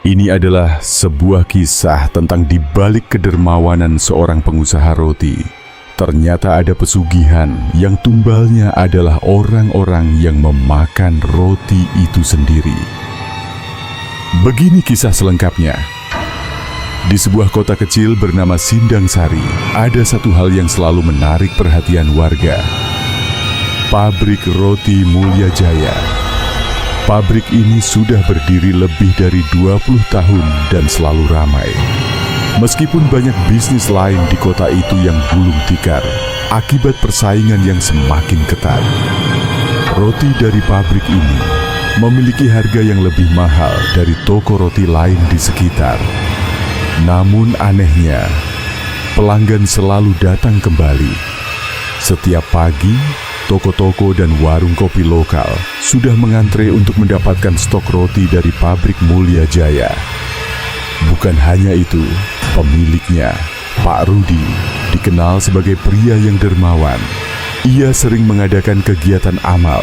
Ini adalah sebuah kisah tentang dibalik kedermawanan seorang pengusaha roti. Ternyata ada pesugihan yang tumbalnya adalah orang-orang yang memakan roti itu sendiri. Begini kisah selengkapnya. Di sebuah kota kecil bernama Sindang Sari, ada satu hal yang selalu menarik perhatian warga. Pabrik Roti Mulya Jaya. Pabrik ini sudah berdiri lebih dari 20 tahun dan selalu ramai. Meskipun banyak bisnis lain di kota itu yang gulung tikar, akibat persaingan yang semakin ketat. Roti dari pabrik ini memiliki harga yang lebih mahal dari toko roti lain di sekitar. Namun anehnya, pelanggan selalu datang kembali. Setiap pagi, toko-toko dan warung kopi lokal sudah mengantre untuk mendapatkan stok roti dari pabrik Mulya Jaya. Bukan hanya itu, pemiliknya, Pak Rudi, dikenal sebagai pria yang dermawan. Ia sering mengadakan kegiatan amal,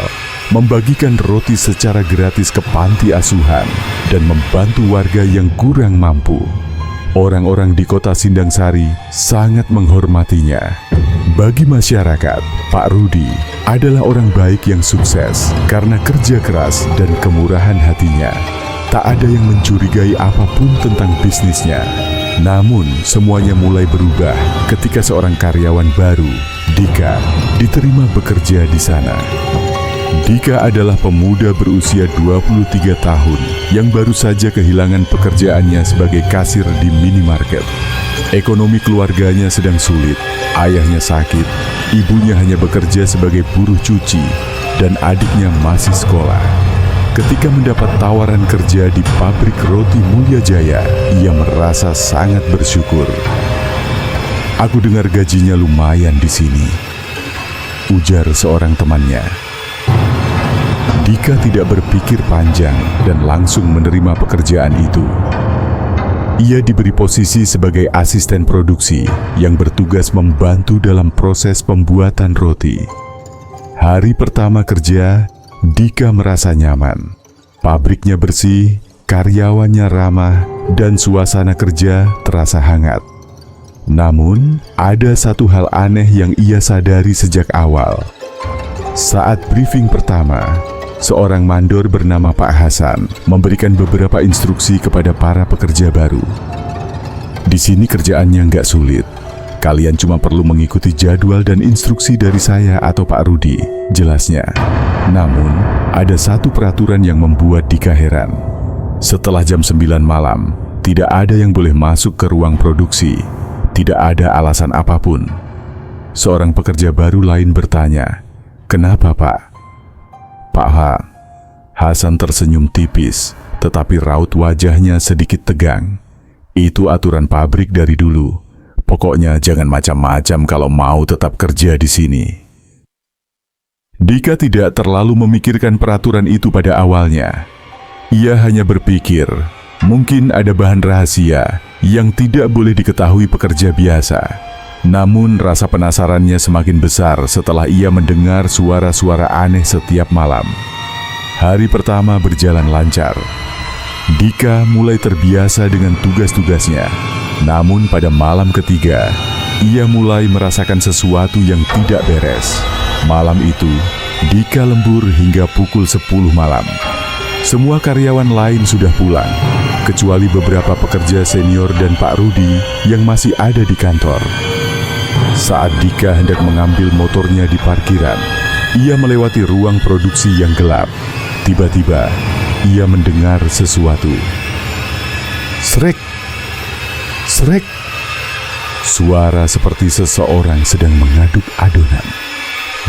membagikan roti secara gratis ke panti asuhan, dan membantu warga yang kurang mampu. Orang-orang di kota Sindang Sari sangat menghormatinya. Bagi masyarakat, Pak Rudi adalah orang baik yang sukses karena kerja keras dan kemurahan hatinya. Tak ada yang mencurigai apapun tentang bisnisnya. Namun, semuanya mulai berubah ketika seorang karyawan baru, Dika, diterima bekerja di sana. Dika adalah pemuda berusia 23 tahun yang baru saja kehilangan pekerjaannya sebagai kasir di minimarket. Ekonomi keluarganya sedang sulit, ayahnya sakit, ibunya hanya bekerja sebagai buruh cuci, dan adiknya masih sekolah. Ketika mendapat tawaran kerja di pabrik roti Mulya Jaya, ia merasa sangat bersyukur. "Aku dengar gajinya lumayan di sini," ujar seorang temannya. Dika tidak berpikir panjang dan langsung menerima pekerjaan itu. Ia diberi posisi sebagai asisten produksi yang bertugas membantu dalam proses pembuatan roti. Hari pertama kerja, Dika merasa nyaman. Pabriknya bersih, karyawannya ramah, dan suasana kerja terasa hangat. Namun, ada satu hal aneh yang ia sadari sejak awal. Saat briefing pertama, seorang mandor bernama Pak Hasan memberikan beberapa instruksi kepada para pekerja baru. "Di sini kerjaannya nggak sulit. Kalian cuma perlu mengikuti jadwal dan instruksi dari saya atau Pak Rudi," jelasnya. Namun, ada satu peraturan yang membuat Dika heran. Setelah jam 9 malam, tidak ada yang boleh masuk ke ruang produksi. Tidak ada alasan apapun. Seorang pekerja baru lain bertanya, "Kenapa, Pak?" "Pak Hasan tersenyum tipis, tetapi raut wajahnya sedikit tegang. "Itu aturan pabrik dari dulu. Pokoknya jangan macam-macam kalau mau tetap kerja di sini." Dika tidak terlalu memikirkan peraturan itu pada awalnya. Ia hanya berpikir, mungkin ada bahan rahasia yang tidak boleh diketahui pekerja biasa. Namun rasa penasarannya semakin besar setelah ia mendengar suara-suara aneh setiap malam. Hari pertama berjalan lancar. Dika mulai terbiasa dengan tugas-tugasnya. Namun pada malam ketiga, ia mulai merasakan sesuatu yang tidak beres. Malam itu, Dika lembur hingga pukul 10 malam. Semua karyawan lain sudah pulang, kecuali beberapa pekerja senior dan Pak Rudi yang masih ada di kantor. Saat Dika hendak mengambil motornya di parkiran, ia melewati ruang produksi yang gelap. Tiba-tiba, ia mendengar sesuatu. Srek! Srek! Suara seperti seseorang sedang mengaduk adonan.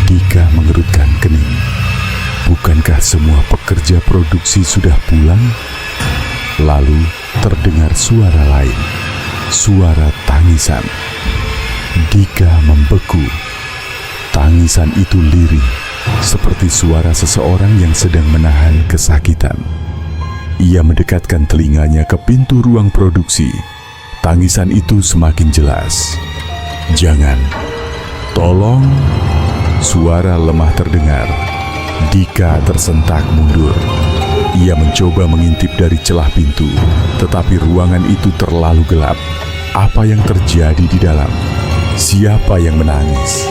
Dika mengerutkan kening. Bukankah semua pekerja produksi sudah pulang? Lalu terdengar suara lain, suara tangisan. Dika membeku. Tangisan itu lirih, seperti suara seseorang yang sedang menahan kesakitan. Ia mendekatkan telinganya ke pintu ruang produksi. Tangisan itu semakin jelas. "Jangan, tolong!" Suara lemah terdengar. Dika tersentak mundur. Ia mencoba mengintip dari celah pintu, tetapi ruangan itu terlalu gelap. Apa yang terjadi di dalam? Siapa yang menangis?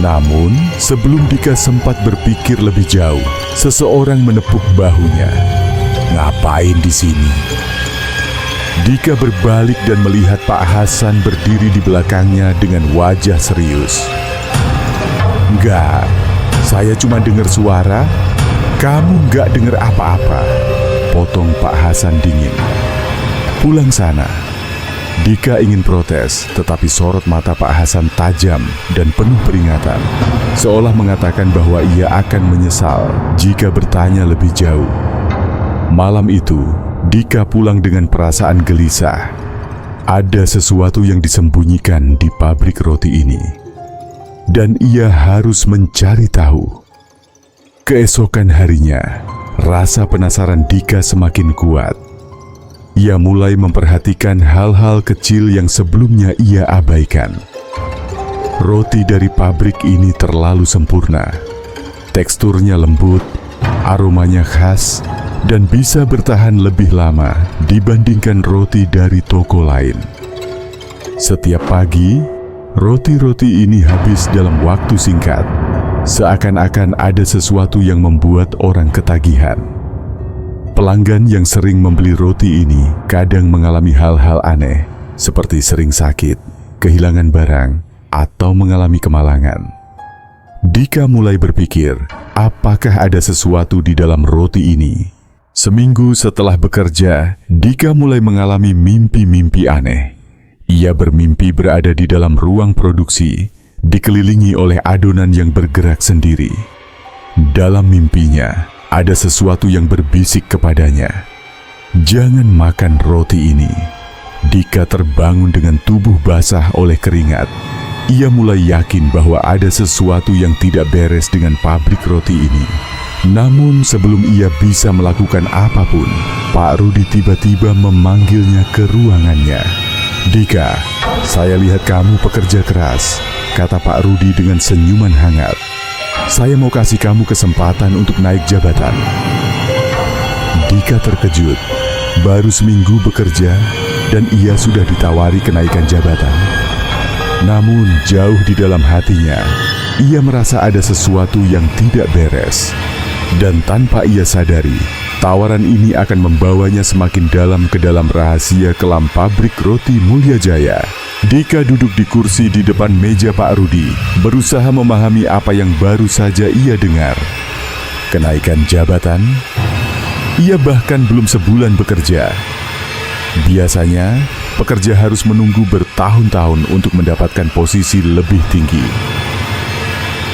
Namun, sebelum Dika sempat berpikir lebih jauh, seseorang menepuk bahunya. "Ngapain di sini?" Dika berbalik dan melihat Pak Hasan berdiri di belakangnya dengan wajah serius. "Enggak, saya cuma dengar suara. Kamu enggak dengar apa-apa," potong Pak Hasan dingin. "Pulang sana." Dika ingin protes, tetapi sorot mata Pak Hasan tajam dan penuh peringatan, seolah mengatakan bahwa ia akan menyesal jika bertanya lebih jauh. Malam itu, Dika pulang dengan perasaan gelisah. Ada sesuatu yang disembunyikan di pabrik roti ini, dan ia harus mencari tahu. Keesokan harinya, rasa penasaran Dika semakin kuat. Ia mulai memperhatikan hal-hal kecil yang sebelumnya ia abaikan. Roti dari pabrik ini terlalu sempurna. Teksturnya lembut, aromanya khas, dan bisa bertahan lebih lama dibandingkan roti dari toko lain. Setiap pagi, roti-roti ini habis dalam waktu singkat. Seakan-akan ada sesuatu yang membuat orang ketagihan. Pelanggan yang sering membeli roti ini kadang mengalami hal-hal aneh, seperti sering sakit, kehilangan barang, atau mengalami kemalangan. Dika mulai berpikir, apakah ada sesuatu di dalam roti ini? Seminggu setelah bekerja, Dika mulai mengalami mimpi-mimpi aneh. Ia bermimpi berada di dalam ruang produksi, dikelilingi oleh adonan yang bergerak sendiri. Dalam mimpinya, ada sesuatu yang berbisik kepadanya, "Jangan makan roti ini." Dika terbangun dengan tubuh basah oleh keringat. Ia mulai yakin bahwa ada sesuatu yang tidak beres dengan pabrik roti ini. Namun sebelum ia bisa melakukan apapun, Pak Rudi tiba-tiba memanggilnya ke ruangannya. "Dika, saya lihat kamu pekerja keras," kata Pak Rudi dengan senyuman hangat. "Saya mau kasih kamu kesempatan untuk naik jabatan." Dika terkejut. Baru seminggu bekerja dan ia sudah ditawari kenaikan jabatan. Namun jauh di dalam hatinya, ia merasa ada sesuatu yang tidak beres. Dan tanpa ia sadari, tawaran ini akan membawanya semakin dalam ke dalam rahasia kelam pabrik roti Mulya Jaya. Dika duduk di kursi di depan meja Pak Rudi, berusaha memahami apa yang baru saja ia dengar. Kenaikan jabatan? Ia bahkan belum sebulan bekerja. Biasanya, pekerja harus menunggu bertahun-tahun untuk mendapatkan posisi lebih tinggi.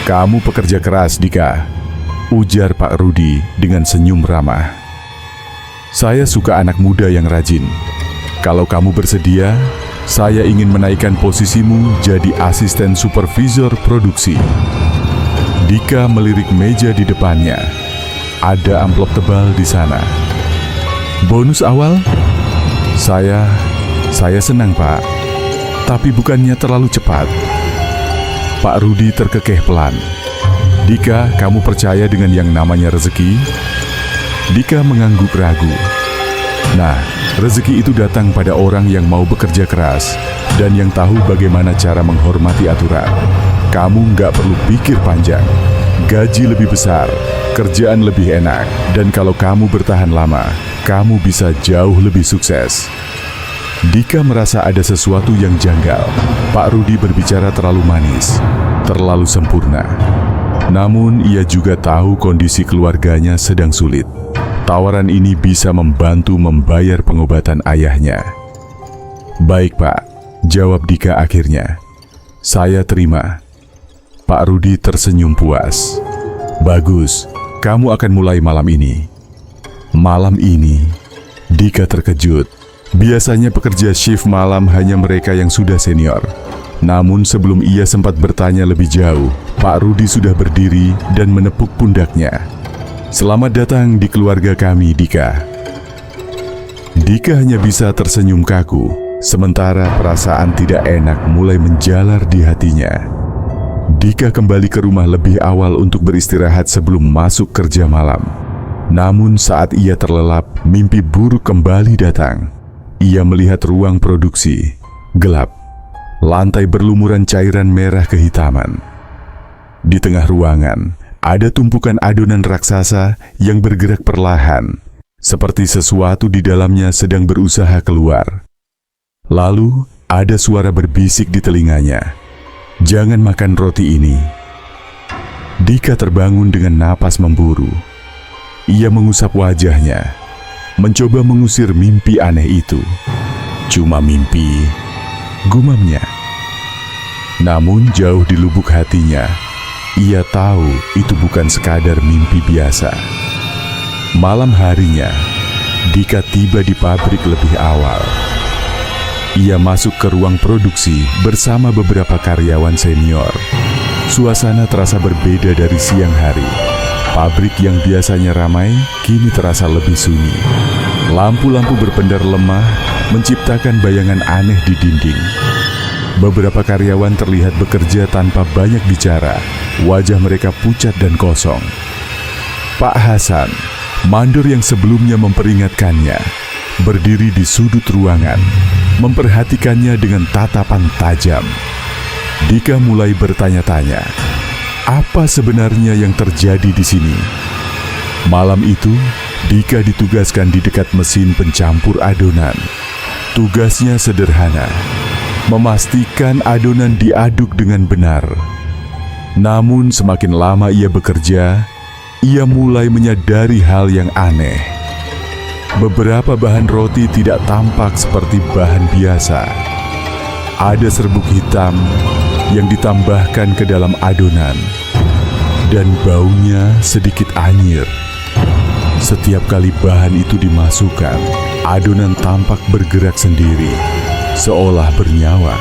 "Kamu pekerja keras, Dika," ujar Pak Rudi dengan senyum ramah. "Saya suka anak muda yang rajin. Kalau kamu bersedia, saya ingin menaikkan posisimu jadi asisten supervisor produksi." Dika melirik meja di depannya. Ada amplop tebal di sana. "Bonus awal?" Saya senang, Pak. Tapi bukannya terlalu cepat?" Pak Rudi terkekeh pelan. "Dika, kamu percaya dengan yang namanya rezeki?" Dika mengangguk ragu. "Nah, rezeki itu datang pada orang yang mau bekerja keras dan yang tahu bagaimana cara menghormati aturan. Kamu nggak perlu pikir panjang. Gaji lebih besar, kerjaan lebih enak, dan kalau kamu bertahan lama, kamu bisa jauh lebih sukses." Dika merasa ada sesuatu yang janggal. Pak Rudi berbicara terlalu manis, terlalu sempurna. Namun ia juga tahu kondisi keluarganya sedang sulit. Tawaran ini bisa membantu membayar pengobatan ayahnya. "Baik, Pak," jawab Dika akhirnya. "Saya terima." Pak Rudi tersenyum puas. "Bagus, kamu akan mulai malam ini." Malam ini, Dika terkejut. Biasanya pekerja shift malam hanya mereka yang sudah senior. Namun sebelum ia sempat bertanya lebih jauh, Pak Rudi sudah berdiri dan menepuk pundaknya. "Selamat datang di keluarga kami, Dika." Dika hanya bisa tersenyum kaku, sementara perasaan tidak enak mulai menjalar di hatinya. Dika kembali ke rumah lebih awal untuk beristirahat sebelum masuk kerja malam. Namun saat ia terlelap, mimpi buruk kembali datang. Ia melihat ruang produksi gelap. Lantai berlumuran cairan merah kehitaman. Di tengah ruangan, ada tumpukan adonan raksasa yang bergerak perlahan, seperti sesuatu di dalamnya sedang berusaha keluar. Lalu, ada suara berbisik di telinganya. "Jangan makan roti ini." Dika terbangun dengan napas memburu. Ia mengusap wajahnya, mencoba mengusir mimpi aneh itu. "Cuma mimpi," gumamnya. Namun jauh di lubuk hatinya, ia tahu itu bukan sekadar mimpi biasa. Malam harinya, Dika tiba di pabrik lebih awal. Ia masuk ke ruang produksi bersama beberapa karyawan senior. Suasana terasa berbeda dari siang hari. Pabrik yang biasanya ramai, kini terasa lebih sunyi. Lampu-lampu berpendar lemah, menciptakan bayangan aneh di dinding. Beberapa karyawan terlihat bekerja tanpa banyak bicara. Wajah mereka pucat dan kosong. Pak Hasan, mandor yang sebelumnya memperingatkannya, berdiri di sudut ruangan, memperhatikannya dengan tatapan tajam. Dika mulai bertanya-tanya, apa sebenarnya yang terjadi di sini? Malam itu, Dika ditugaskan di dekat mesin pencampur adonan. Tugasnya sederhana, memastikan adonan diaduk dengan benar. Namun semakin lama ia bekerja, ia mulai menyadari hal yang aneh. Beberapa bahan roti tidak tampak seperti bahan biasa. Ada serbuk hitam yang ditambahkan ke dalam adonan, dan baunya sedikit anyir. Setiap kali bahan itu dimasukkan, adonan tampak bergerak sendiri, seolah bernyawa.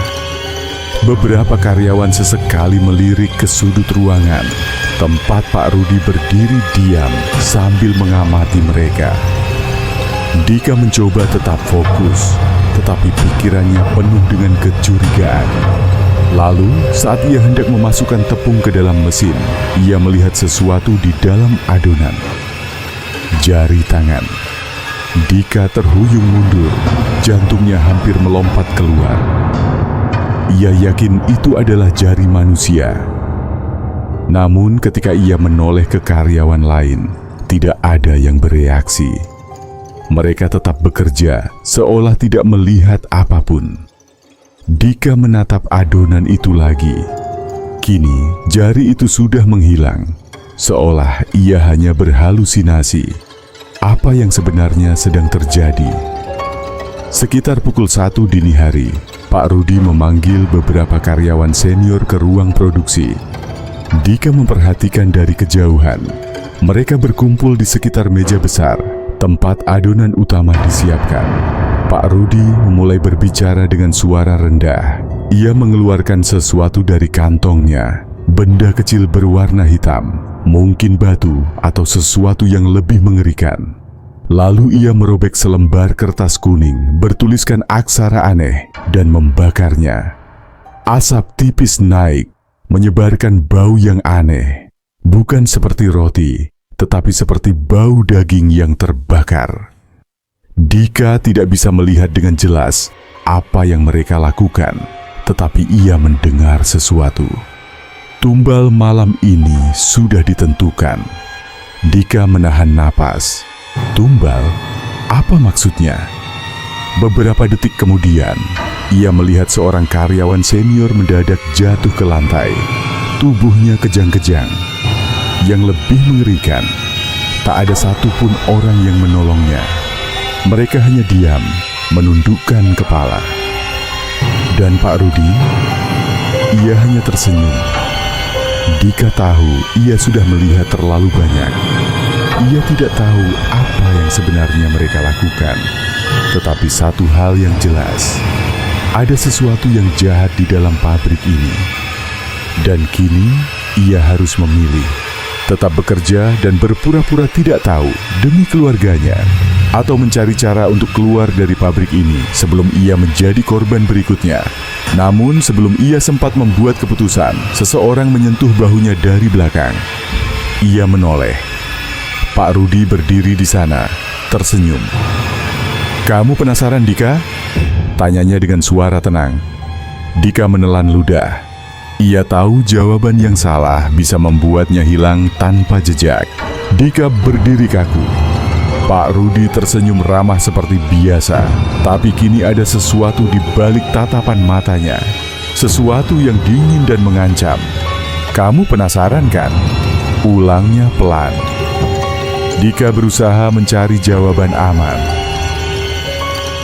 Beberapa karyawan sesekali melirik ke sudut ruangan, tempat Pak Rudi berdiri diam sambil mengamati mereka. Dika mencoba tetap fokus, tetapi pikirannya penuh dengan kecurigaan. Lalu, saat ia hendak memasukkan tepung ke dalam mesin, ia melihat sesuatu di dalam adonan. Jari tangan. Dika terhuyung mundur, jantungnya hampir melompat keluar. Ia yakin itu adalah jari manusia. Namun ketika ia menoleh ke karyawan lain, tidak ada yang bereaksi. Mereka tetap bekerja, seolah tidak melihat apapun. Dika menatap adonan itu lagi. Kini, jari itu sudah menghilang, seolah ia hanya berhalusinasi. Apa yang sebenarnya sedang terjadi? Sekitar pukul 1 dini hari, Pak Rudi memanggil beberapa karyawan senior ke ruang produksi. Dika memperhatikan dari kejauhan. Mereka berkumpul di sekitar meja besar, tempat adonan utama disiapkan. Pak Rudi mulai berbicara dengan suara rendah. Ia mengeluarkan sesuatu dari kantongnya, benda kecil berwarna hitam, mungkin batu atau sesuatu yang lebih mengerikan. Lalu ia merobek selembar kertas kuning bertuliskan aksara aneh dan membakarnya. Asap tipis naik, menyebarkan bau yang aneh. Bukan seperti roti, tetapi seperti bau daging yang terbakar. Dika tidak bisa melihat dengan jelas apa yang mereka lakukan, tetapi ia mendengar sesuatu. Tumbal malam ini sudah ditentukan. Dika menahan napas. Tumbal? Apa maksudnya? Beberapa detik kemudian, ia melihat seorang karyawan senior mendadak jatuh ke lantai. Tubuhnya kejang-kejang. Yang lebih mengerikan, tak ada satupun orang yang menolongnya. Mereka hanya diam, menundukkan kepala. Dan Pak Rudi, ia hanya tersenyum. Dika tahu ia sudah melihat terlalu banyak. Ia tidak tahu apa yang sebenarnya mereka lakukan. Tetapi satu hal yang jelas, ada sesuatu yang jahat di dalam pabrik ini. Dan kini ia harus memilih, tetap bekerja dan berpura-pura tidak tahu demi keluarganya, atau mencari cara untuk keluar dari pabrik ini sebelum ia menjadi korban berikutnya. Namun sebelum ia sempat membuat keputusan, seseorang menyentuh bahunya dari belakang. Ia menoleh. Pak Rudi berdiri di sana, tersenyum. "Kamu penasaran, Dika?" tanyanya dengan suara tenang. Dika menelan ludah. Ia tahu jawaban yang salah bisa membuatnya hilang tanpa jejak. Dika berdiri kaku. Pak Rudi tersenyum ramah seperti biasa, tapi kini ada sesuatu di balik tatapan matanya. Sesuatu yang dingin dan mengancam. "Kamu penasaran kan?" ulangnya pelan. Dika berusaha mencari jawaban aman.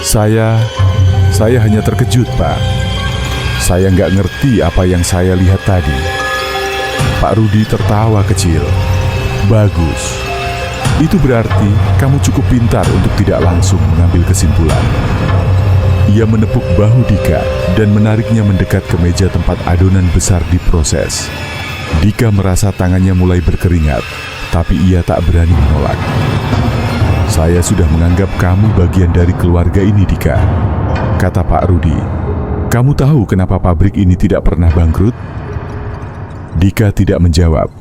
Saya hanya terkejut, Pak. Saya nggak ngerti apa yang saya lihat tadi." Pak Rudi tertawa kecil. "Bagus. Itu berarti kamu cukup pintar untuk tidak langsung mengambil kesimpulan." Ia menepuk bahu Dika dan menariknya mendekat ke meja tempat adonan besar diproses. Dika merasa tangannya mulai berkeringat, tapi ia tak berani menolak. "Saya sudah menganggap kamu bagian dari keluarga ini, Dika," kata Pak Rudi. "Kamu tahu kenapa pabrik ini tidak pernah bangkrut?" Dika tidak menjawab.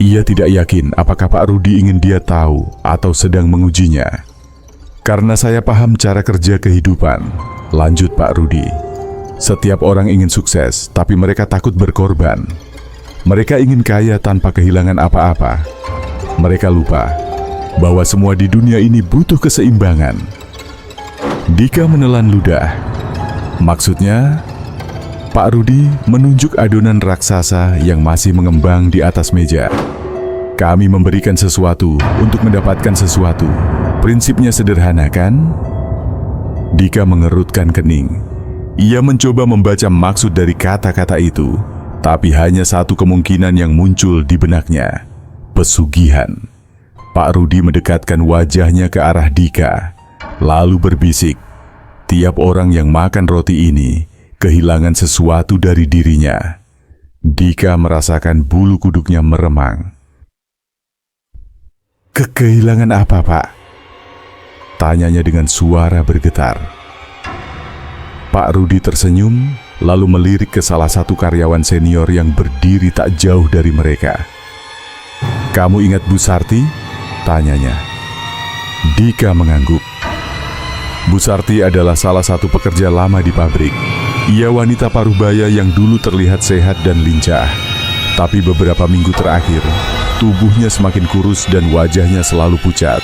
Ia tidak yakin apakah Pak Rudi ingin dia tahu atau sedang mengujinya. "Karena saya paham cara kerja kehidupan," lanjut Pak Rudi. "Setiap orang ingin sukses, tapi mereka takut berkorban. Mereka ingin kaya tanpa kehilangan apa-apa. Mereka lupa bahwa semua di dunia ini butuh keseimbangan." Dika menelan ludah. "Maksudnya?" Pak Rudi menunjuk adonan raksasa yang masih mengembang di atas meja. "Kami memberikan sesuatu untuk mendapatkan sesuatu. Prinsipnya sederhana, kan?" Dika mengerutkan kening. Ia mencoba membaca maksud dari kata-kata itu, tapi hanya satu kemungkinan yang muncul di benaknya: pesugihan. Pak Rudi mendekatkan wajahnya ke arah Dika, lalu berbisik, "Tiap orang yang makan roti ini kehilangan sesuatu dari dirinya." Dika merasakan bulu kuduknya meremang. "Kehilangan apa, Pak?" tanyanya dengan suara bergetar. Pak Rudi tersenyum, lalu melirik ke salah satu karyawan senior yang berdiri tak jauh dari mereka. "Kamu ingat Bu Sarti?" tanyanya. Dika mengangguk. Bu Sarti adalah salah satu pekerja lama di pabrik. Ia wanita parubaya yang dulu terlihat sehat dan lincah. Tapi beberapa minggu terakhir, tubuhnya semakin kurus dan wajahnya selalu pucat.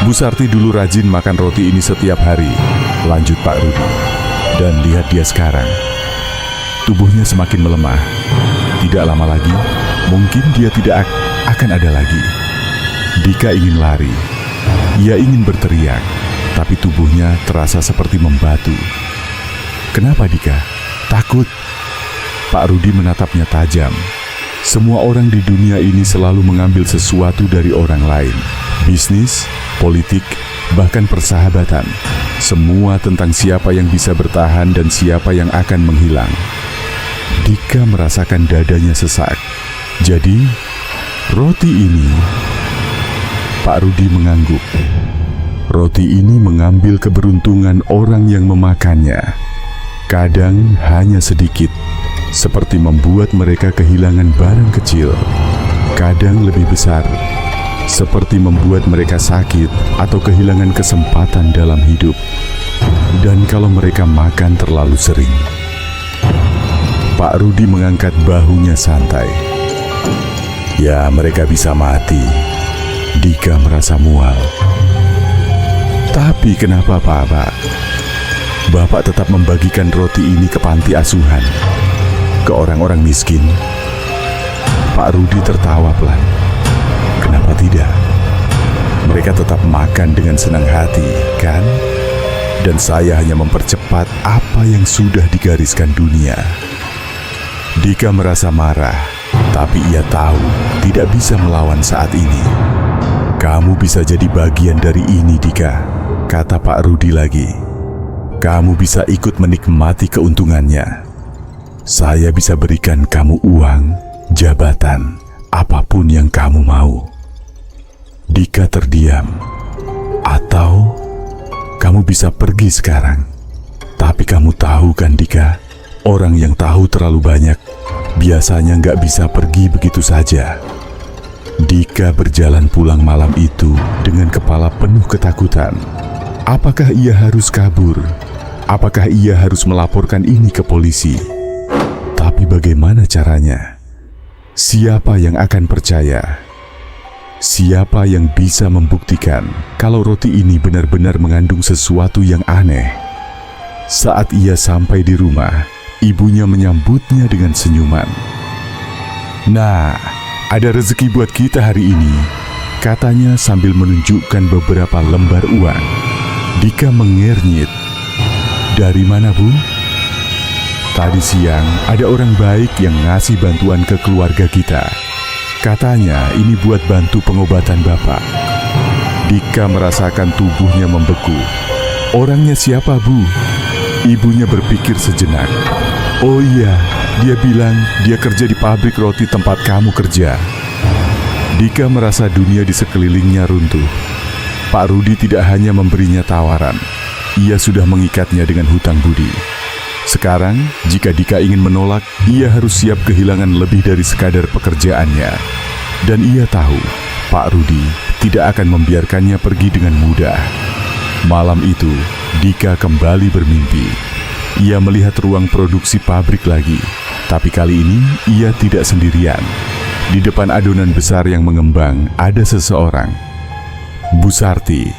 "Bu Sarti dulu rajin makan roti ini setiap hari," lanjut Pak Rudi. "Dan lihat dia sekarang. Tubuhnya semakin melemah. Tidak lama lagi, mungkin dia tidak akan ada lagi." Dika ingin lari. Ia ingin berteriak, tapi tubuhnya terasa seperti membatu. "Kenapa, Dika? Takut?" Pak Rudi menatapnya tajam. Semua orang di dunia ini selalu mengambil sesuatu dari orang lain. Bisnis, politik, bahkan persahabatan. Semua tentang siapa yang bisa bertahan dan siapa yang akan menghilang. Dika merasakan dadanya sesak. "Jadi, roti ini..." Pak Rudi mengangguk. "Roti ini mengambil keberuntungan orang yang memakannya. Kadang hanya sedikit, seperti membuat mereka kehilangan barang kecil. Kadang lebih besar, seperti membuat mereka sakit atau kehilangan kesempatan dalam hidup. Dan kalau mereka makan terlalu sering..." Pak Rudi mengangkat bahunya santai. "Ya, mereka bisa mati." Dika merasa mual. "Tapi kenapa, Pak? Bapak tetap membagikan roti ini ke panti asuhan, ke orang-orang miskin?" Pak Rudi tertawa pelan. "Kenapa tidak? Mereka tetap makan dengan senang hati, kan? Dan saya hanya mempercepat apa yang sudah digariskan dunia." Dika merasa marah, tapi ia tahu tidak bisa melawan saat ini. "Kamu bisa jadi bagian dari ini, Dika," kata Pak Rudi lagi. "Kamu bisa ikut menikmati keuntungannya. Saya bisa berikan kamu uang, jabatan, apapun yang kamu mau." Dika terdiam. "Atau kamu bisa pergi sekarang. Tapi kamu tahu kan, Dika, orang yang tahu terlalu banyak biasanya nggak bisa pergi begitu saja." Dika berjalan pulang malam itu dengan kepala penuh ketakutan. Apakah ia harus kabur? Apakah ia harus melaporkan ini ke polisi? Tapi bagaimana caranya? Siapa yang akan percaya? Siapa yang bisa membuktikan kalau roti ini benar-benar mengandung sesuatu yang aneh? Saat ia sampai di rumah, ibunya menyambutnya dengan senyuman. "Nah, ada rezeki buat kita hari ini," katanya sambil menunjukkan beberapa lembar uang. Dika mengernyit. "Dari mana, Bu?" "Tadi siang ada orang baik yang ngasih bantuan ke keluarga kita. Katanya ini buat bantu pengobatan Bapak." Dika merasakan tubuhnya membeku. "Orangnya siapa, Bu?" Ibunya berpikir sejenak. "Oh iya, dia bilang dia kerja di pabrik roti tempat kamu kerja." Dika merasa dunia di sekelilingnya runtuh. Pak Rudi tidak hanya memberinya tawaran, ia sudah mengikatnya dengan hutang budi. Sekarang, jika Dika ingin menolak, ia harus siap kehilangan lebih dari sekadar pekerjaannya. Dan ia tahu, Pak Rudi tidak akan membiarkannya pergi dengan mudah. Malam itu, Dika kembali bermimpi. Ia melihat ruang produksi pabrik lagi, tapi kali ini ia tidak sendirian. Di depan adonan besar yang mengembang, ada seseorang. Bu Sarti.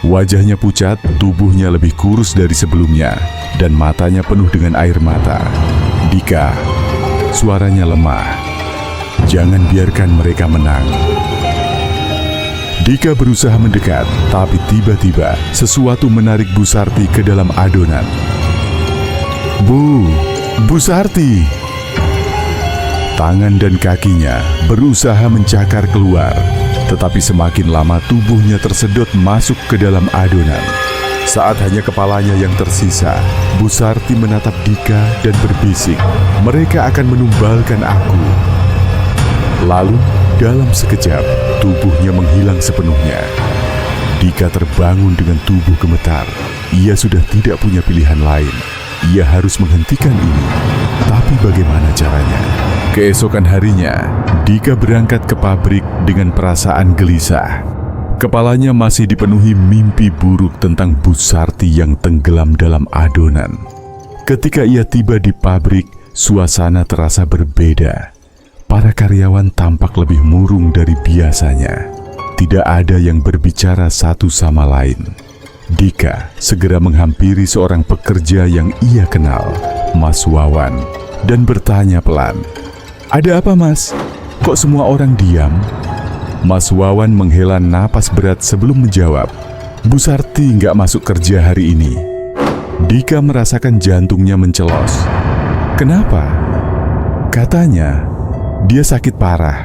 Wajahnya pucat, tubuhnya lebih kurus dari sebelumnya, dan matanya penuh dengan air mata. "Dika," suaranya lemah. "Jangan biarkan mereka menang." Dika berusaha mendekat, tapi tiba-tiba sesuatu menarik Bu Sarti ke dalam adonan. Bu Sarti!" Tangan dan kakinya berusaha mencakar keluar, tetapi semakin lama tubuhnya tersedot masuk ke dalam adonan. Saat hanya kepalanya yang tersisa, Bu Sarti menatap Dika dan berbisik, "Mereka akan menumbalkan aku." Lalu, dalam sekejap, tubuhnya menghilang sepenuhnya. Dika terbangun dengan tubuh gemetar. Ia sudah tidak punya pilihan lain. Ia harus menghentikan ini. Tapi bagaimana caranya? Keesokan harinya, Dika berangkat ke pabrik dengan perasaan gelisah. Kepalanya masih dipenuhi mimpi buruk tentang Bu Sarti yang tenggelam dalam adonan. Ketika ia tiba di pabrik, suasana terasa berbeda. Para karyawan tampak lebih murung dari biasanya. Tidak ada yang berbicara satu sama lain. Dika segera menghampiri seorang pekerja yang ia kenal, Mas Wawan, dan bertanya pelan, "Ada apa, Mas? Kok semua orang diam?" Mas Wawan menghela napas berat sebelum menjawab, "Bu Sarti nggak masuk kerja hari ini." Dika merasakan jantungnya mencelos. "Kenapa?" Katanya, dia sakit parah.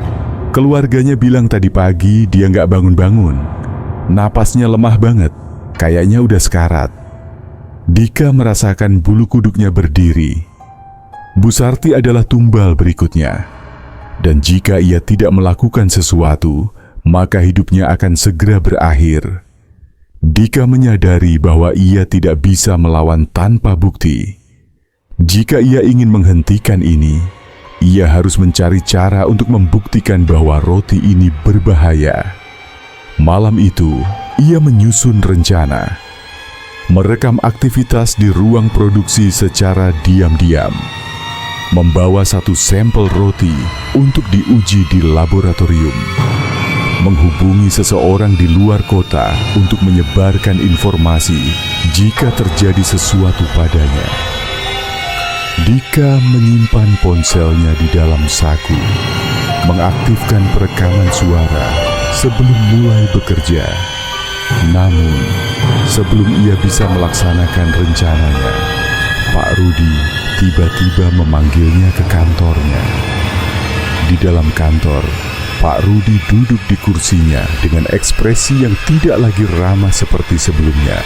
Keluarganya bilang tadi pagi dia nggak bangun-bangun. Napasnya lemah banget, kayaknya udah sekarat. Dika merasakan bulu kuduknya berdiri. Bu Sarti adalah tumbal berikutnya. Dan jika ia tidak melakukan sesuatu, maka hidupnya akan segera berakhir. Dika menyadari bahwa ia tidak bisa melawan tanpa bukti. Jika ia ingin menghentikan ini, ia harus mencari cara untuk membuktikan bahwa roti ini berbahaya. Malam itu, ia menyusun rencana. Merekam aktivitas di ruang produksi secara diam-diam. Membawa satu sampel roti untuk diuji di laboratorium. Menghubungi seseorang di luar kota untuk menyebarkan informasi jika terjadi sesuatu padanya. Dika menyimpan ponselnya di dalam saku, mengaktifkan perekaman suara sebelum mulai bekerja. Namun, sebelum ia bisa melaksanakan rencananya, Pak Rudi tiba-tiba memanggilnya ke kantornya. Di dalam kantor, Pak Rudi duduk di kursinya dengan ekspresi yang tidak lagi ramah seperti sebelumnya.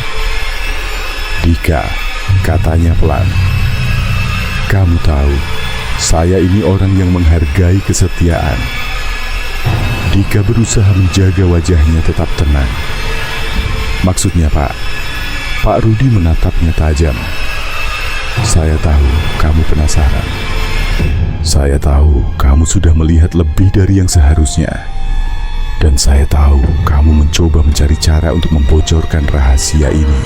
"Dika," katanya pelan, "kamu tahu, saya ini orang yang menghargai kesetiaan." Dika berusaha menjaga wajahnya tetap tenang. "Maksudnya, Pak?" Pak Rudi menatapnya tajam. "Saya tahu kamu penasaran. Saya tahu kamu sudah melihat lebih dari yang seharusnya. Dan saya tahu kamu mencoba mencari cara untuk membocorkan rahasia ini.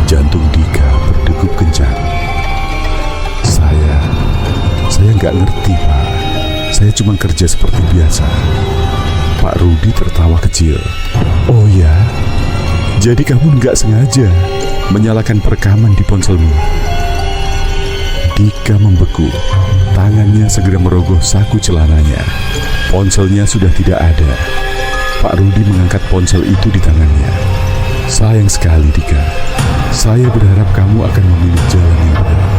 Jantung Dika berdegup kencang. Saya nggak ngerti, Pak. Saya cuma kerja seperti biasa. Pak Rudi tertawa kecil. Oh ya, jadi kamu nggak sengaja menyalakan perekaman di ponselmu? Dika membeku. Tangannya segera merogoh saku celananya. Ponselnya sudah tidak ada. Pak Rudi mengangkat ponsel itu di tangannya. Sayang sekali, Dika. Saya berharap kamu akan memilih jalan yang benar.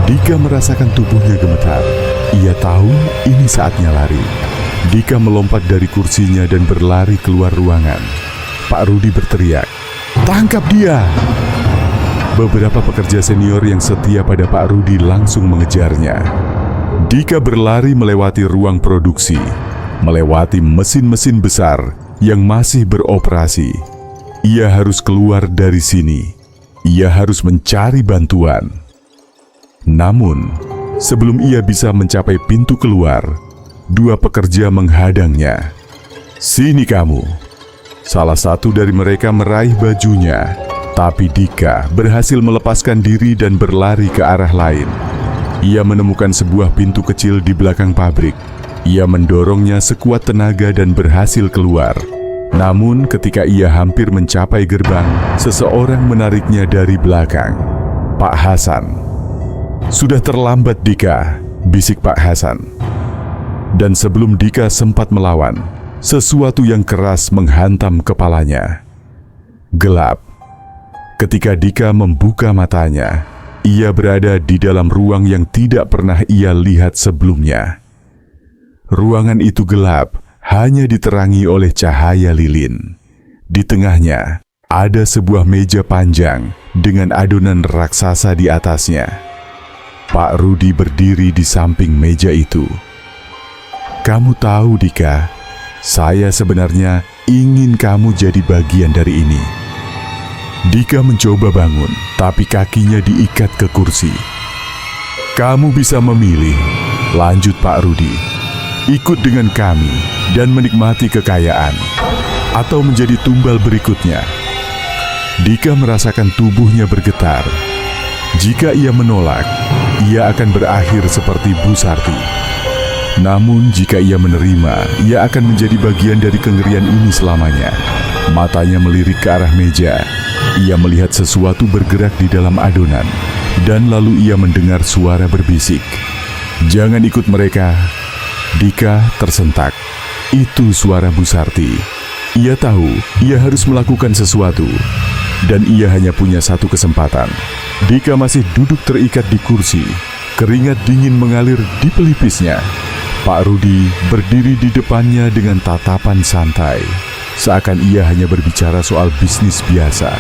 Dika merasakan tubuhnya gemetar. Ia tahu ini saatnya lari. Dika melompat dari kursinya dan berlari keluar ruangan. Pak Rudi berteriak, "Tangkap dia!" Beberapa pekerja senior yang setia pada Pak Rudi langsung mengejarnya. Dika berlari melewati ruang produksi, melewati mesin-mesin besar yang masih beroperasi. Ia harus keluar dari sini. Ia harus mencari bantuan. Namun, sebelum ia bisa mencapai pintu keluar, dua pekerja menghadangnya. "Sini kamu." Salah satu dari mereka meraih bajunya, tapi Dika berhasil melepaskan diri dan berlari ke arah lain. Ia menemukan sebuah pintu kecil di belakang pabrik. Ia mendorongnya sekuat tenaga dan berhasil keluar. Namun ketika ia hampir mencapai gerbang, seseorang menariknya dari belakang. "Pak Hasan." "Sudah terlambat, Dika," bisik Pak Hasan. Dan sebelum Dika sempat melawan, sesuatu yang keras menghantam kepalanya. Gelap. Ketika Dika membuka matanya, ia berada di dalam ruang yang tidak pernah ia lihat sebelumnya. Ruangan itu gelap, hanya diterangi oleh cahaya lilin. Di tengahnya, ada sebuah meja panjang dengan adonan raksasa di atasnya. Pak Rudi berdiri di samping meja itu. "Kamu tahu, Dika, saya sebenarnya ingin kamu jadi bagian dari ini." Dika mencoba bangun, tapi kakinya diikat ke kursi. "Kamu bisa memilih," lanjut Pak Rudi. "Ikut dengan kami dan menikmati kekayaan, atau menjadi tumbal berikutnya." Dika merasakan tubuhnya bergetar. Jika ia menolak, ia akan berakhir seperti Bu Sarti. Namun jika ia menerima, ia akan menjadi bagian dari kengerian ini selamanya. Matanya melirik ke arah meja. Ia melihat sesuatu bergerak di dalam adonan, dan lalu ia mendengar suara berbisik, "Jangan ikut mereka." Dika tersentak. Itu suara Bu Sarti. Ia tahu ia harus melakukan sesuatu, dan ia hanya punya satu kesempatan. Dika masih duduk terikat di kursi. Keringat dingin mengalir di pelipisnya. Pak Rudi berdiri di depannya dengan tatapan santai, seakan ia hanya berbicara soal bisnis biasa.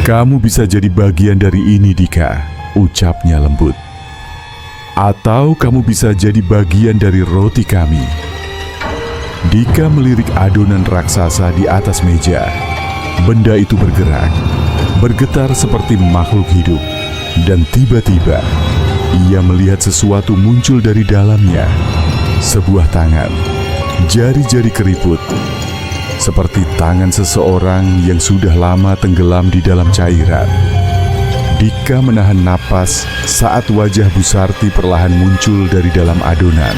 "Kamu bisa jadi bagian dari ini, Dika," ucapnya lembut. "Atau kamu bisa jadi bagian dari roti kami." Dika melirik adonan raksasa di atas meja. Benda itu bergerak, bergetar seperti makhluk hidup, dan tiba-tiba ia melihat sesuatu muncul dari dalamnya. Sebuah tangan, jari-jari keriput, seperti tangan seseorang yang sudah lama tenggelam di dalam cairan. Dika menahan napas saat wajah Bu Sarti perlahan muncul dari dalam adonan.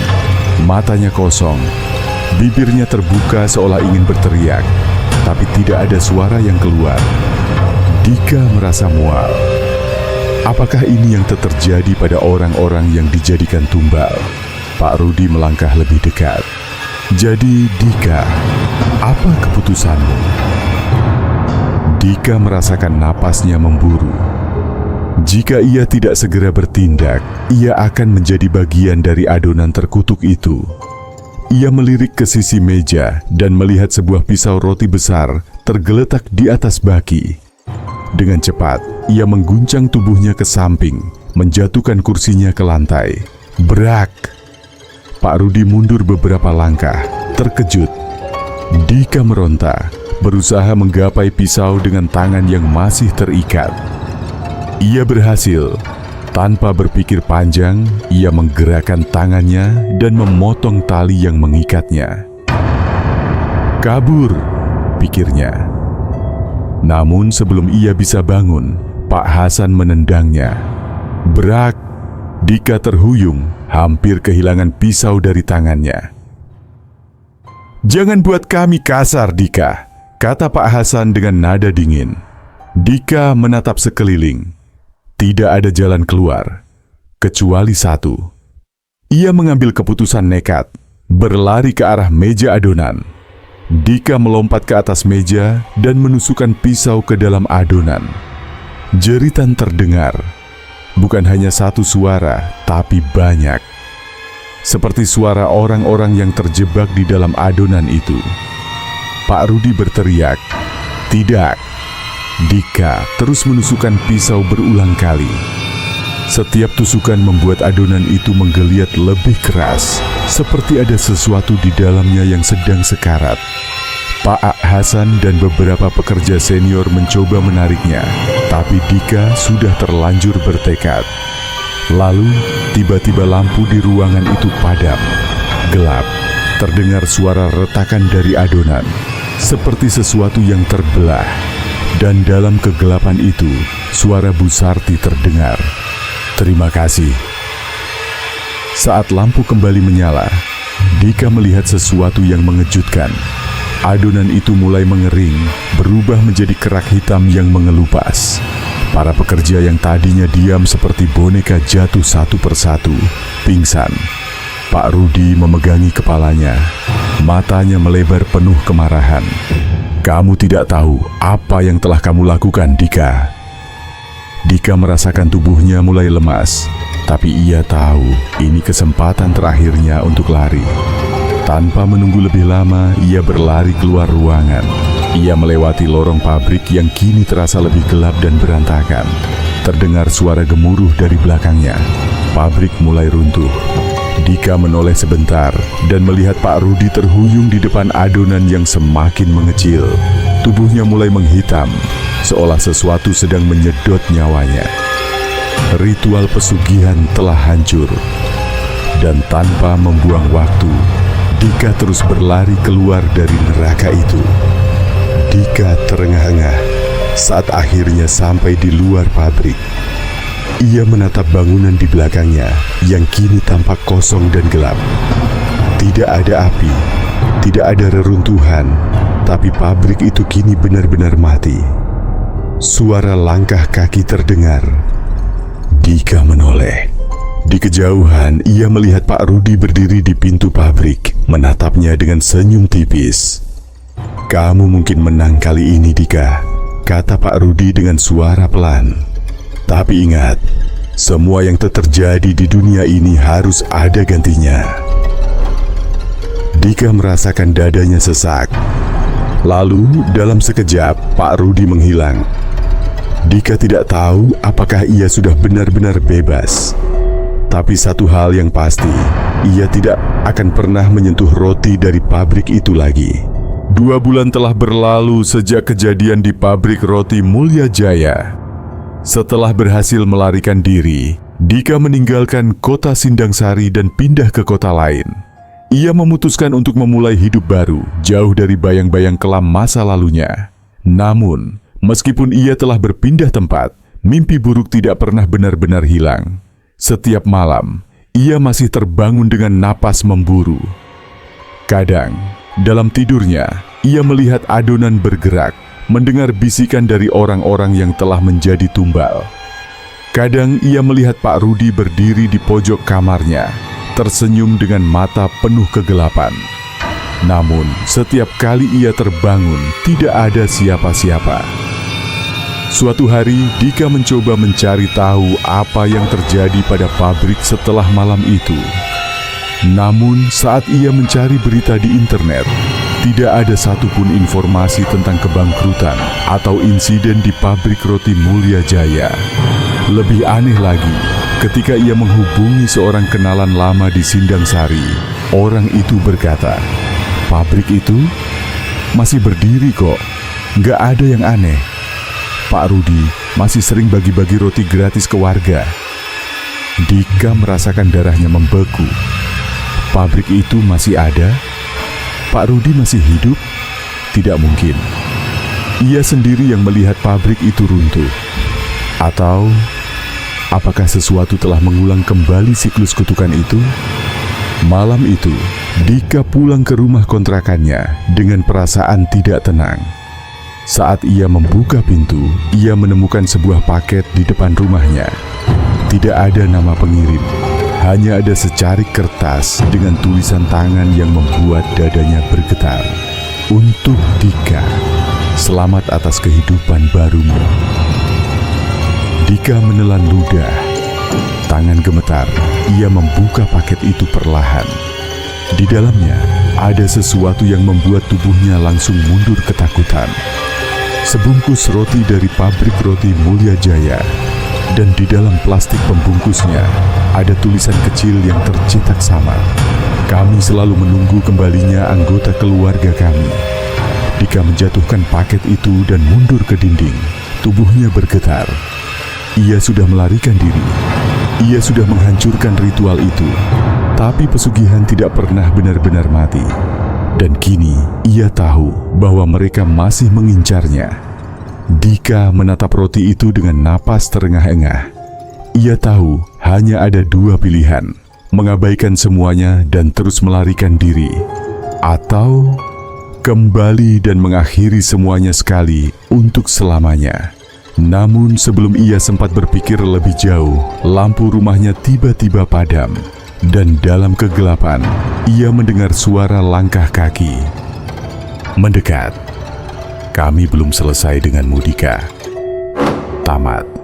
Matanya kosong, bibirnya terbuka seolah ingin berteriak, tapi tidak ada suara yang keluar. Dika merasa mual. Apakah ini yang terjadi pada orang-orang yang dijadikan tumbal? Pak Rudi melangkah lebih dekat. "Jadi Dika, apa keputusanmu?" Dika merasakan napasnya memburu. Jika ia tidak segera bertindak, ia akan menjadi bagian dari adonan terkutuk itu. Ia melirik ke sisi meja dan melihat sebuah pisau roti besar tergeletak di atas baki. Dengan cepat, ia mengguncang tubuhnya ke samping, menjatuhkan kursinya ke lantai. Brak! Pak Rudi mundur beberapa langkah, terkejut. Dika meronta, berusaha menggapai pisau dengan tangan yang masih terikat. Ia berhasil. Tanpa berpikir panjang, ia menggerakkan tangannya dan memotong tali yang mengikatnya. Kabur, pikirnya. Namun sebelum ia bisa bangun, Pak Hasan menendangnya. Brak! Dika terhuyung, hampir kehilangan pisau dari tangannya. "Jangan buat kami kasar, Dika," kata Pak Hasan dengan nada dingin. Dika menatap sekeliling. Tidak ada jalan keluar, kecuali satu. Ia mengambil keputusan nekat, berlari ke arah meja adonan. Dika melompat ke atas meja dan menusukkan pisau ke dalam adonan. Jeritan terdengar. Bukan hanya satu suara, tapi banyak. Seperti suara orang-orang yang terjebak di dalam adonan itu. Pak Rudi berteriak, "Tidak!" Dika terus menusukkan pisau berulang kali. Setiap tusukan membuat adonan itu menggeliat lebih keras, seperti ada sesuatu di dalamnya yang sedang sekarat. Pak Hasan dan beberapa pekerja senior mencoba menariknya, tapi Dika sudah terlanjur bertekad. Lalu, tiba-tiba lampu di ruangan itu padam. Gelap, terdengar suara retakan dari adonan, seperti sesuatu yang terbelah. Dan dalam kegelapan itu, suara Bu Sarti terdengar. "Terima kasih." Saat lampu kembali menyala, Dika melihat sesuatu yang mengejutkan. Adonan itu mulai mengering, berubah menjadi kerak hitam yang mengelupas. Para pekerja yang tadinya diam seperti boneka jatuh satu persatu, pingsan. Pak Rudi memegangi kepalanya, matanya melebar penuh kemarahan. "Kamu tidak tahu apa yang telah kamu lakukan, Dika." Dika merasakan tubuhnya mulai lemas, tapi ia tahu ini kesempatan terakhirnya untuk lari. Tanpa menunggu lebih lama, ia berlari keluar ruangan. Ia melewati lorong pabrik yang kini terasa lebih gelap dan berantakan. Terdengar suara gemuruh dari belakangnya. Pabrik mulai runtuh. Dika menoleh sebentar dan melihat Pak Rudi terhuyung di depan adonan yang semakin mengecil. Tubuhnya mulai menghitam, seolah sesuatu sedang menyedot nyawanya. Ritual pesugihan telah hancur. Dan tanpa membuang waktu, Dika terus berlari keluar dari neraka itu. Dika terengah-engah saat akhirnya sampai di luar pabrik. Ia menatap bangunan di belakangnya yang kini tampak kosong dan gelap. Tidak ada api, tidak ada reruntuhan, tapi pabrik itu kini benar-benar mati. Suara langkah kaki terdengar. Dika menoleh. Di kejauhan, ia melihat Pak Rudi berdiri di pintu pabrik, menatapnya dengan senyum tipis. "Kamu mungkin menang kali ini, Dika," kata Pak Rudi dengan suara pelan. "Tapi ingat, semua yang terjadi di dunia ini harus ada gantinya." Dika merasakan dadanya sesak. Lalu, dalam sekejap, Pak Rudi menghilang. Dika tidak tahu apakah ia sudah benar-benar bebas. Tapi satu hal yang pasti, ia tidak akan pernah menyentuh roti dari pabrik itu lagi. 2 bulan telah berlalu sejak kejadian di pabrik roti Mulya Jaya. Setelah berhasil melarikan diri, Dika meninggalkan kota Sindangsari dan pindah ke kota lain. Ia memutuskan untuk memulai hidup baru, jauh dari bayang-bayang kelam masa lalunya. Namun, meskipun ia telah berpindah tempat, mimpi buruk tidak pernah benar-benar hilang. Setiap malam, ia masih terbangun dengan napas memburu. Kadang, dalam tidurnya, ia melihat adonan bergerak, mendengar bisikan dari orang-orang yang telah menjadi tumbal. Kadang ia melihat Pak Rudi berdiri di pojok kamarnya, tersenyum dengan mata penuh kegelapan. Namun, setiap kali ia terbangun, tidak ada siapa-siapa. Suatu hari, Dika mencoba mencari tahu apa yang terjadi pada pabrik setelah malam itu. Namun, saat ia mencari berita di internet, tidak ada satupun informasi tentang kebangkrutan atau insiden di pabrik roti Mulya Jaya. Lebih aneh lagi, ketika ia menghubungi seorang kenalan lama di Sindangsari, orang itu berkata, "Pabrik itu masih berdiri kok, nggak ada yang aneh. Pak Rudi masih sering bagi-bagi roti gratis ke warga." Dika merasakan darahnya membeku. Pabrik itu masih ada? Pak Rudi masih hidup? Tidak mungkin. Ia sendiri yang melihat pabrik itu runtuh. Atau apakah sesuatu telah mengulang kembali siklus kutukan itu? Malam itu, Dika pulang ke rumah kontrakannya dengan perasaan tidak tenang. Saat ia membuka pintu, ia menemukan sebuah paket di depan rumahnya. Tidak ada nama pengirim, hanya ada secarik kertas dengan tulisan tangan yang membuat dadanya bergetar. Untuk Dika, selamat atas kehidupan barumu. Dika menelan ludah. Tangan gemetar, ia membuka paket itu perlahan. Di dalamnya, ada sesuatu yang membuat tubuhnya langsung mundur ketakutan. Sebungkus roti dari pabrik roti Mulya Jaya. Dan di dalam plastik pembungkusnya, ada tulisan kecil yang tercetak samar. Kami selalu menunggu kembalinya anggota keluarga kami. Dika menjatuhkan paket itu dan mundur ke dinding. Tubuhnya bergetar. Ia sudah melarikan diri. Ia sudah menghancurkan ritual itu. Tapi pesugihan tidak pernah benar-benar mati. Dan kini ia tahu bahwa mereka masih mengincarnya. Dika menatap roti itu dengan napas terengah-engah. Ia tahu hanya ada dua pilihan, mengabaikan semuanya dan terus melarikan diri, atau kembali dan mengakhiri semuanya sekali untuk selamanya. Namun sebelum ia sempat berpikir lebih jauh, lampu rumahnya tiba-tiba padam. Dan dalam kegelapan, ia mendengar suara langkah kaki mendekat. Kami belum selesai denganmu, Dika. Tamat.